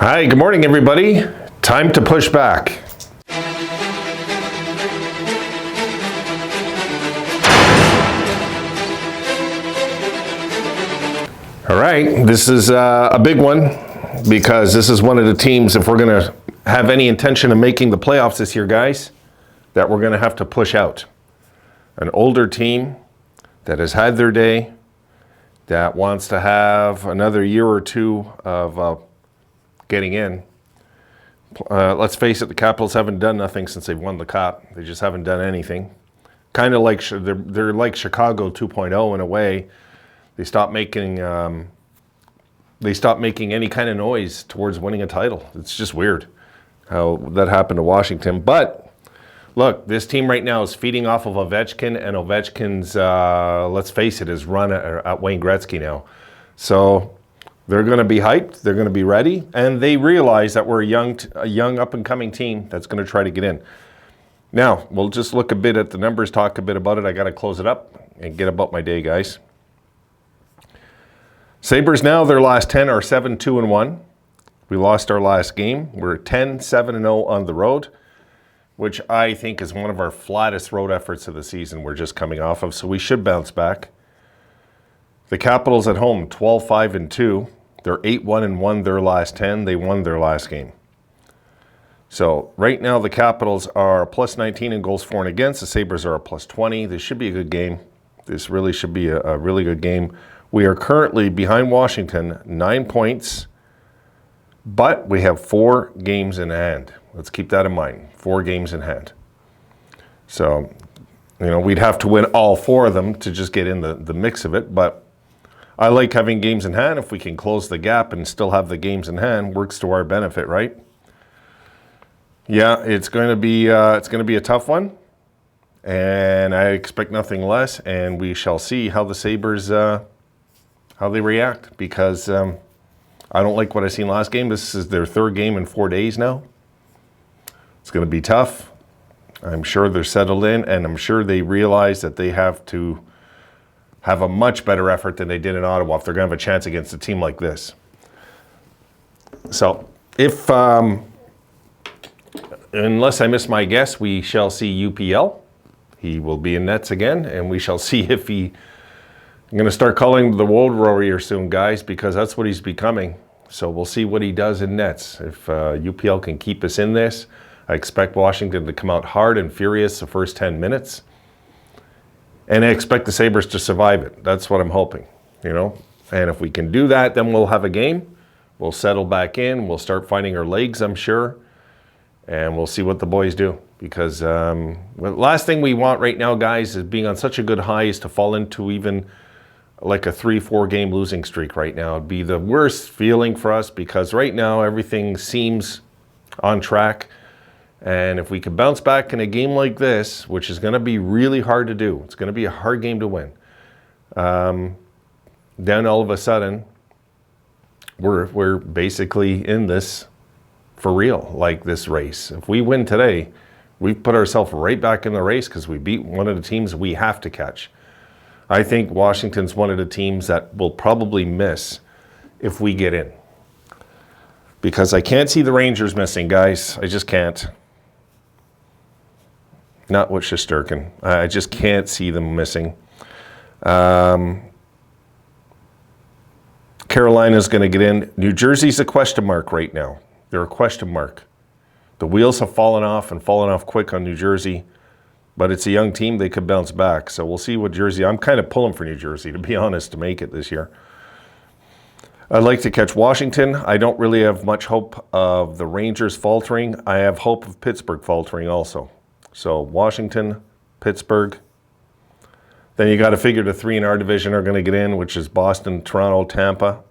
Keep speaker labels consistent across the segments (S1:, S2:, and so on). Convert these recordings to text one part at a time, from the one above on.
S1: Hi, good morning, everybody. Time to push back. All right, this is a big one because this is one of the teams, if we're going to have any intention of making the playoffs this year, guys, that we're going to have to push out. An older team that has had their day, that wants to have another year or two of getting in. Let's face it, the Capitals haven't done nothing since they've won the Cup. They just haven't done anything. Kind of like they're like Chicago 2.0 in a way. They stopped making any kind of noise towards winning a title. It's just weird how that happened to Washington. But look, this team right now is feeding off of Ovechkin, and Ovechkin's, let's face it, is run at Wayne Gretzky now. So they're going to be hyped. They're going to be ready, and they realize that we're a young up-and-coming team that's going to try to get in. Now, we'll just look a bit at the numbers, talk a bit about it. I got to close it up and get about my day, guys. Sabres now, their last 10 are 7-2-1. We lost our last game. We're 10-7-0 on the road, which I think is one of our flattest road efforts of the season we're just coming off of, so we should bounce back. The Capitals at home, 12-5-2. They're 8-1-1 their last 10. They won their last game. So right now the Capitals are +19 in goals for and against. The Sabres are a +20. This should be a good game. This really should be a really good game. We are currently behind Washington, 9 points, but we have 4 games in hand. Let's keep that in mind, 4 games in hand. So, we'd have to win all 4 of them to just get in the mix of it, but I like having games in hand. If we can close the gap and still have the games in hand, works to our benefit, right? Yeah, it's going to be a tough one, and I expect nothing less, and we shall see how the Sabres how they react, because I don't like what I seen last game. This is their 3rd game in 4 days now. It's going to be tough. I'm sure they're settled in, and I'm sure they realize that they have to have a much better effort than they did in Ottawa if they're going to have a chance against a team like this. So, if unless I miss my guess, we shall see UPL. He will be in nets again, and we shall see if I'm going to start calling him the World Warrior soon, guys, because that's what he's becoming. So we'll see what he does in nets. If UPL can keep us in this, I expect Washington to come out hard and furious the first 10 minutes. And I expect the Sabres to survive it. That's what I'm hoping, And if we can do that, then we'll have a game. We'll settle back in. We'll start finding our legs, I'm sure. And we'll see what the boys do. Because the last thing we want right now, guys, is being on such a good high is to fall into even like a 3-4 game losing streak right now. It'd be the worst feeling for us, because right now everything seems on track. And if we could bounce back in a game like this, which is going to be really hard to do, it's going to be a hard game to win. Then all of a sudden, we're basically in this for real, like this race. If we win today, we've put ourselves right back in the race because we beat one of the teams we have to catch. I think Washington's one of the teams that will probably miss if we get in. Because I can't see the Rangers missing, guys. I just can't. Not with Shesterkin. I just can't see them missing. Carolina's going to get in. New Jersey's a question mark right now. They're a question mark. The wheels have fallen off, and fallen off quick on New Jersey. But it's a young team. They could bounce back. So we'll see what Jersey... I'm kind of pulling for New Jersey, to be honest, to make it this year. I'd like to catch Washington. I don't really have much hope of the Rangers faltering. I have hope of Pittsburgh faltering also. So Washington, Pittsburgh. Then you got to figure the 3 in our division are going to get in, which is Boston, Toronto, Tampa.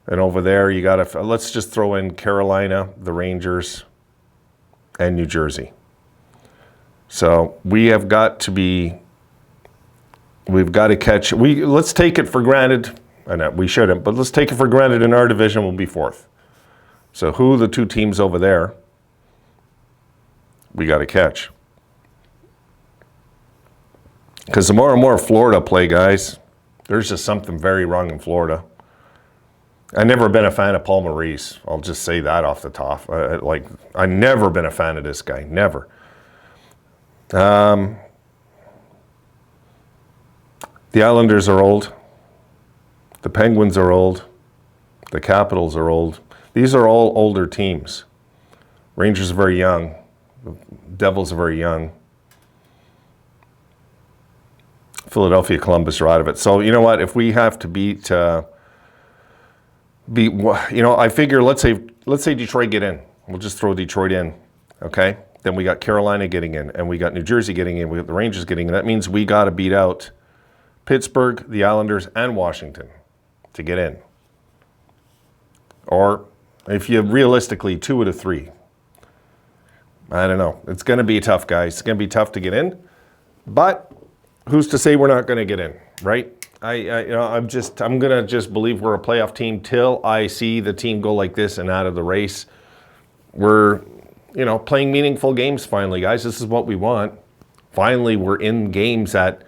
S1: And over there, you got to... Let's just throw in Carolina, the Rangers, and New Jersey. So we have got to be, we've got to catch, let's take it for granted, and we shouldn't, but let's take it for granted in our division we'll be 4th. So who are the 2 teams over there we got to catch? Because the more and more Florida play, guys, there's just something very wrong in Florida. I've never been a fan of Paul Maurice. I'll just say that off the top. I've never been a fan of this guy. Never. The Islanders are old. The Penguins are old. The Capitals are old. These are all older teams. Rangers are very young. The Devils are very young. Philadelphia, Columbus are out of it. So you know what? If we have to beat, I figure let's say Detroit get in. We'll just throw Detroit in, okay? Then we got Carolina getting in, and we got New Jersey getting in. We got the Rangers getting in. That means we got to beat out Pittsburgh, the Islanders, and Washington to get in. Or if you realistically 2 out of 3. I don't know. It's going to be tough, guys. It's going to be tough to get in, but who's to say we're not going to get in, right? I'm going to just believe we're a playoff team till I see the team go like this and out of the race. We're, playing meaningful games finally, guys. This is what we want. Finally, we're in games that,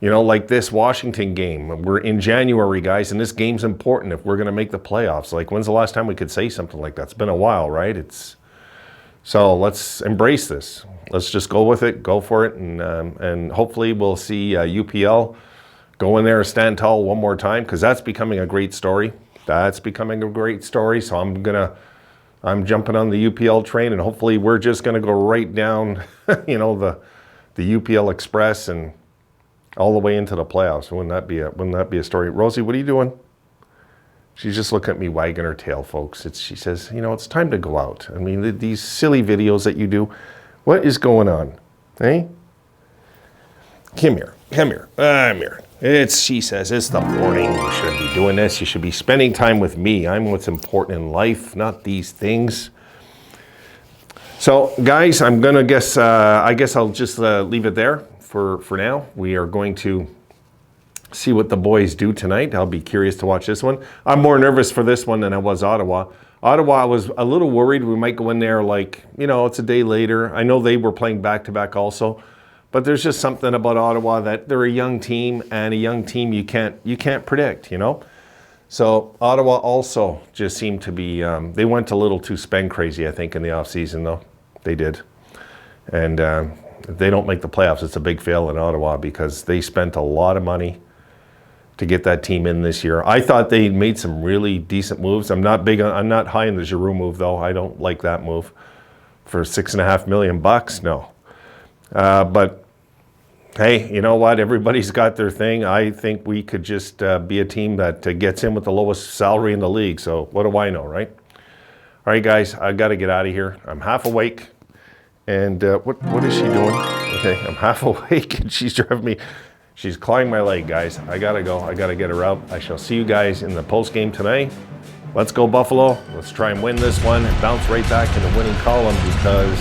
S1: like this Washington game. We're in January, guys, and this game's important if we're going to make the playoffs. Like, when's the last time we could say something like that? It's been a while, right? So let's embrace this. Let's just go with it, go for it, and hopefully we'll see UPL go in there and stand tall one more time, because that's becoming a great story. That's becoming a great story. So I'm jumping on the UPL train, and hopefully we're just gonna go right down, the UPL Express and all the way into the playoffs. Wouldn't that be a story? Rosie, what are you doing? She's just looking at me wagging her tail, folks. She says, it's time to go out. I mean, these silly videos that you do, what is going on? Hey? Come here. I'm here. She says, it's the morning. You should be doing this. You should be spending time with me. I'm what's important in life, not these things. So, guys, I guess I'll just leave it there for now. We are going to see what the boys do tonight. I'll be curious to watch this one. I'm more nervous for this one than I was Ottawa. Ottawa, I was a little worried we might go in there it's a day later. I know they were playing back-to-back also, but there's just something about Ottawa that they're a young team, and a young team you can't predict, So Ottawa also just seemed to be, they went a little too spend crazy, I think, in the offseason, though. They did. And if they don't make the playoffs, it's a big fail in Ottawa, because they spent a lot of money to get that team in this year. I thought they made some really decent moves. I'm not high in the Giroux move, though. I don't like that move for $6.5 million. No, but hey, you know what? Everybody's got their thing. I think we could just be a team that gets in with the lowest salary in the league. So what do I know, right? All right, guys, I got to get out of here. I'm half awake, and what is she doing? Okay, I'm half awake, and she's driving me. She's clawing my leg, guys. I gotta go. I gotta get her out. I shall see you guys in the post game tonight. Let's go, Buffalo. Let's try and win this one and bounce right back in the winning column, because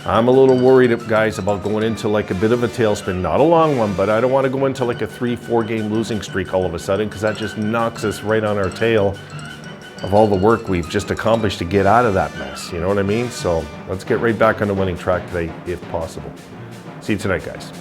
S1: I'm a little worried, guys, about going into like a bit of a tailspin. Not a long one, but I don't want to go into like a 3-4 game losing streak all of a sudden, because that just knocks us right on our tail of all the work we've just accomplished to get out of that mess. You know what I mean? So let's get right back on the winning track today, if possible. See you tonight, guys.